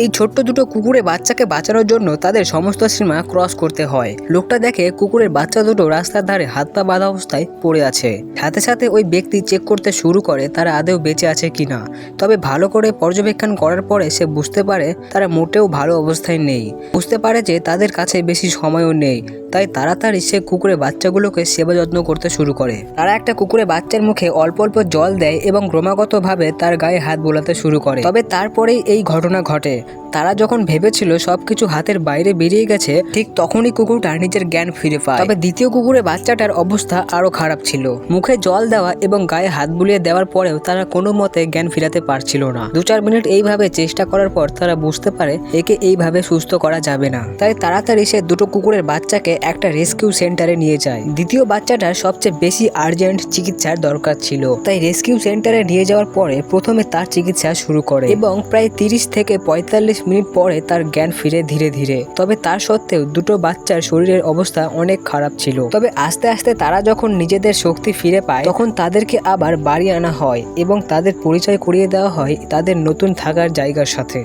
এই ছোট্ট দুটো কুকুরের বাচ্চাকে বাঁচানোর জন্য তাদের সমস্ত সীমা ক্রস করতে হয়। লোকটা দেখে কুকুরের বাচ্চা দুটো রাস্তার ধারে হাত পা বাঁধা অবস্থায় পড়ে আছে। সাথে সাথে ওই ব্যক্তি চেক করতে শুরু করে তারা আদৌ বেঁচে আছে কিনা। তবে ভালো করে পর্যবেক্ষণ করার পরে সে বুঝতে পারে তারা মোটেও ভালো অবস্থায় নেই। বুঝতে পারে যে তাদের কাছে বেশি সময়ও নেই, তাই তাড়াতাড়ি সে কুকুরের বাচ্চাগুলোকে সেবা যত্ন করতে শুরু করে। তারা একটা কুকুরের বাচ্চার মুখে অল্প অল্প জল দেয় এবং ক্রমাগতভাবে তার গায়ে হাত বোলাতে শুরু করে। তবে তারপরেই এই ঘটনা ঘটে। তারা যখন ভেবেছিল সবকিছু হাতের বাইরে বেরিয়ে গেছে, ঠিক তখনই কুকুরটা নিজের জ্ঞান ফিরে পায়। তবে দ্বিতীয় কুকুরের বাচ্চাটার অবস্থা আরো খারাপ ছিল। মুখে জল দেওয়া এবং গায়ে হাত বুলিয়ে দেওয়ার পরেও তারা কোনো মতে জ্ঞান ফিরাতে পারছিল না। 2-4 মিনিট এইভাবে চেষ্টা করার পর তারা বুঝতে পারে একে এইভাবে সুস্থ করা যাবে না। তাই তাড়াতাড়ি সে দুটো কুকুরের বাচ্চাকে একটা রেস্কিউ সেন্টারে নিয়ে যায়। দ্বিতীয় বাচ্চাটার সবচেয়ে বেশি আর্জেন্ট চিকিৎসার দরকার ছিল, তাই রেস্কিউ সেন্টারে নিয়ে যাওয়ার পরে প্রথমে তার চিকিৎসা শুরু করে এবং প্রায় 30 থেকে 45 মিনিট পরে তার জ্ঞান ফিরে ধীরে ধীরে। তবে তার সত্ত্বেও দুটো বাচ্চার শরীরের অবস্থা অনেক খারাপ ছিল। তবে আস্তে আস্তে তারা যখন নিজেদের শক্তি ফিরে পায় তখন তাদেরকে আবার বাড়ি আনা হয় এবং তাদের পরিচয় করিয়ে দেওয়া হয় তাদের নতুন থাকার জায়গার সাথে।